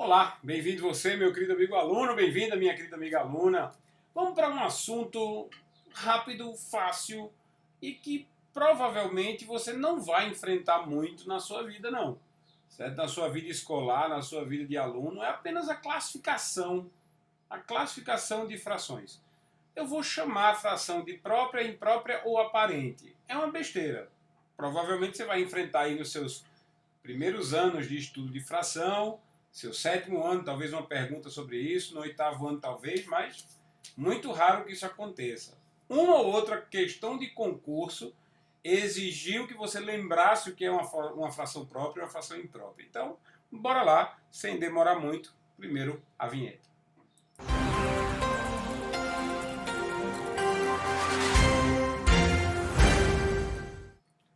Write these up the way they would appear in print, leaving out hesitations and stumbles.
Olá, bem-vindo você, meu querido amigo aluno, bem-vinda, minha querida amiga aluna. Vamos para um assunto rápido, fácil e que provavelmente você não vai enfrentar muito na sua vida, não. Certo? Na sua vida escolar, na sua vida de aluno, é apenas a classificação de frações. Eu vou chamar a fração de própria, imprópria ou aparente. É uma besteira. Provavelmente você vai enfrentar aí nos seus primeiros anos de estudo de fração, seu sétimo ano, talvez uma pergunta sobre isso, no oitavo ano talvez, mas muito raro que isso aconteça. Uma ou outra questão de concurso exigiu que você lembrasse o que é uma fração própria e uma fração imprópria. Então, bora lá, sem demorar muito, primeiro a vinheta.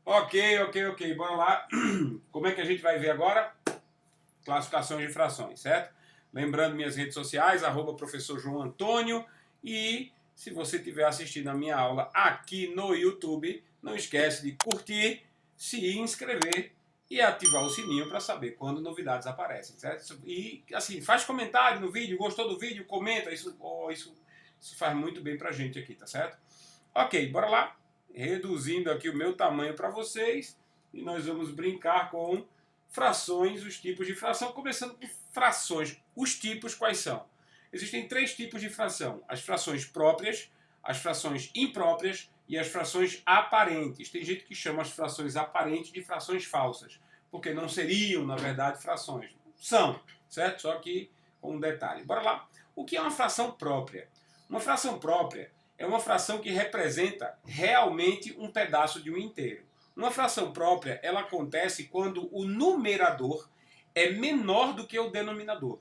Ok, bora lá. Como é que a gente vai ver agora? Classificações de frações, certo? Lembrando minhas redes sociais, @professor João Antônio, e se você estiver assistindo a minha aula aqui no YouTube, não esquece de curtir, se inscrever e ativar o sininho para saber quando novidades aparecem, certo? E assim, faz comentário no vídeo, gostou do vídeo, comenta, isso faz muito bem pra gente aqui, tá certo? Ok, bora lá. Reduzindo aqui o meu tamanho para vocês, e nós vamos brincar com frações, os tipos de fração, começando por frações. Os tipos quais são? Existem três tipos de fração: as frações próprias, as frações impróprias e as frações aparentes. Tem gente que chama as frações aparentes de frações falsas, porque não seriam, na verdade, frações. São, certo? Só que com um detalhe. Bora lá. O que é uma fração própria? Uma fração própria é uma fração que representa realmente um pedaço de um inteiro. Uma fração própria, ela acontece quando o numerador é menor do que o denominador.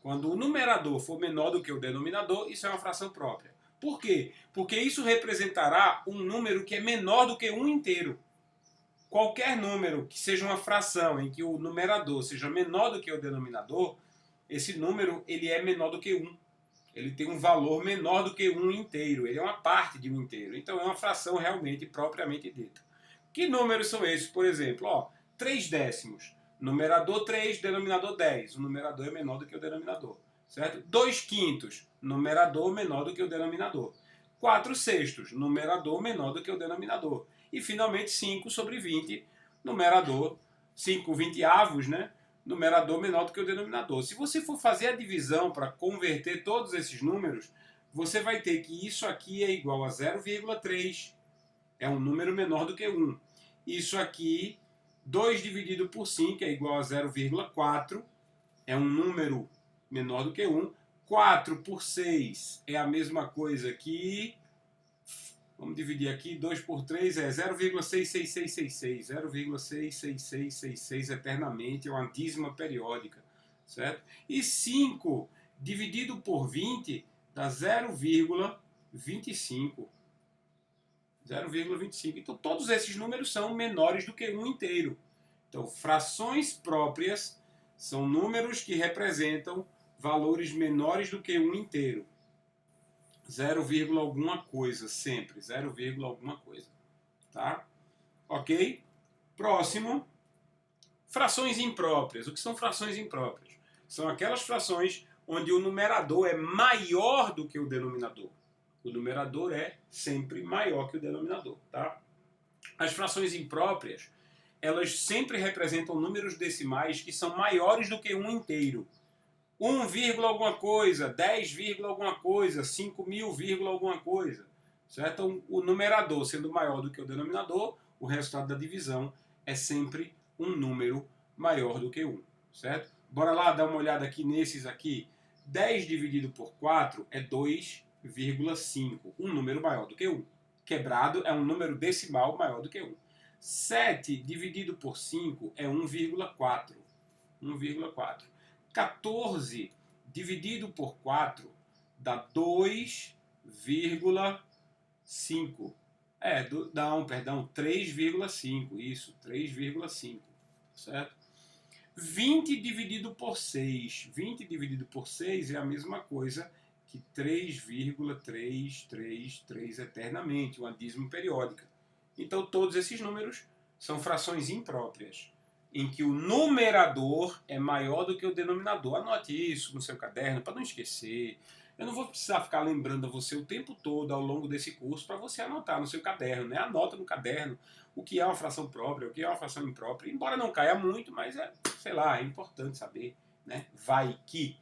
Quando o numerador for menor do que o denominador, isso é uma fração própria. Por quê? Porque isso representará um número que é menor do que um inteiro. Qualquer número que seja uma fração em que o numerador seja menor do que o denominador, esse número ele é menor do que 1. Ele tem um valor menor do que um inteiro. Ele é uma parte de um inteiro. Então é uma fração realmente propriamente dita. Que números são esses? Por exemplo, 3 décimos. Numerador 3, denominador 10. O numerador é menor do que o denominador. Certo? 2 quintos. Numerador menor do que o denominador. 4 sextos. Numerador menor do que o denominador. E finalmente 5 sobre 20. Numerador 5 vinteavos, né? Numerador menor do que o denominador. Se você for fazer a divisão para converter todos esses números, você vai ter que isso aqui é igual a 0,3. É um número menor do que 1. Isso aqui, 2 dividido por 5 é igual a 0,4. É um número menor do que 1. 4 por 6 é a mesma coisa que... Vamos dividir aqui, 2 por 3 é 0,66666. 0,66666 eternamente, é uma dízima periódica, certo? E 5 dividido por 20 dá 0,25. 0,25. Então, todos esses números são menores do que um inteiro. Então, frações próprias são números que representam valores menores do que um inteiro. 0, alguma coisa, sempre. 0, alguma coisa. Tá? Ok? Próximo. Frações impróprias. O que são frações impróprias? São aquelas frações onde o numerador é maior do que o denominador. O numerador é sempre maior que o denominador. Tá? As frações impróprias, elas sempre representam números decimais que são maiores do que um inteiro. 1, alguma coisa, 10, alguma coisa, 5.000, alguma coisa. Certo? Então, o numerador sendo maior do que o denominador, o resultado da divisão é sempre um número maior do que 1. Certo? Bora lá dar uma olhada aqui nesses aqui. 10 dividido por 4 é 2,5. Um número maior do que 1. Quebrado é um número decimal maior do que 1. 7 dividido por 5 é 1,4. 1,4. 14 dividido por 4 dá 2,5. Não, perdão, 3,5. Isso, 3,5. Certo? 20 dividido por 6. 20 dividido por 6 é a mesma coisa que 3,333 eternamente, uma dízima periódica. Então, todos esses números são frações impróprias. em que o numerador é maior do que o denominador. Anote isso no seu caderno para não esquecer. Eu não vou precisar ficar lembrando a você o tempo todo ao longo desse curso para você anotar no seu caderno, né? Anota no caderno o que é uma fração própria, o que é uma fração imprópria. Embora não caia muito, mas sei lá, é importante saber, né? Vai que.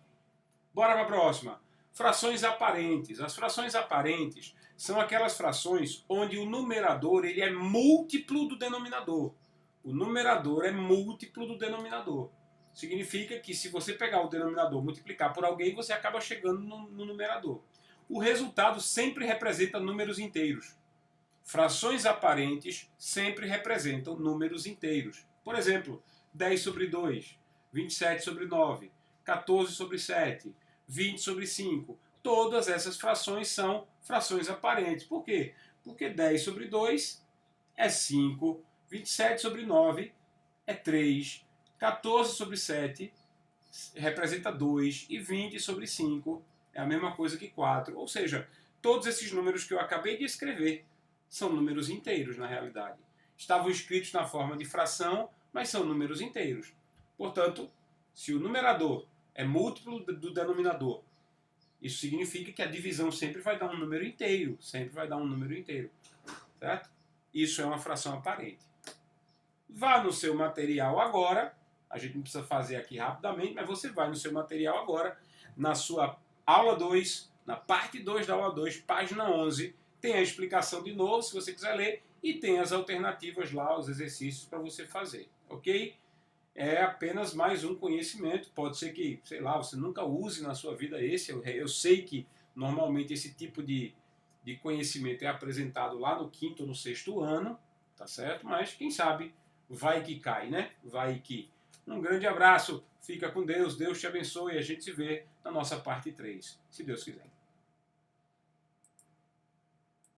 Bora para a próxima. Frações aparentes. As frações aparentes são aquelas frações onde o numerador ele é múltiplo do denominador. O numerador é múltiplo do denominador. Significa que se você pegar o denominador e multiplicar por alguém, você acaba chegando no numerador. O resultado sempre representa números inteiros. Frações aparentes sempre representam números inteiros. Por exemplo, 10 sobre 2, 27 sobre 9, 14 sobre 7, 20 sobre 5. Todas essas frações são frações aparentes. Por quê? Porque 10 sobre 2 é 5, 27 sobre 9 é 3, 14 sobre 7 representa 2 e 20 sobre 5 é a mesma coisa que 4. Ou seja, todos esses números que eu acabei de escrever são números inteiros na realidade. Estavam escritos na forma de fração, mas são números inteiros. Portanto, se o numerador é múltiplo do denominador, isso significa que a divisão sempre vai dar um número inteiro. Sempre vai dar um número inteiro. Certo? Isso é uma fração aparente. Vá no seu material agora. A gente não precisa fazer aqui rapidamente, mas você vai no seu material agora, na sua aula 2, na parte 2 da aula 2, página 11, tem a explicação de novo, se você quiser ler, e tem as alternativas lá, os exercícios para você fazer, ok? É apenas mais um conhecimento, pode ser que, sei lá, você nunca use na sua vida esse, eu sei que normalmente esse tipo de conhecimento é apresentado lá no 5º ou no 6º ano, tá certo? Mas quem sabe vai que cai, né? Vai que. Um grande abraço, fica com Deus, Deus te abençoe e a gente se vê na nossa parte 3, se Deus quiser.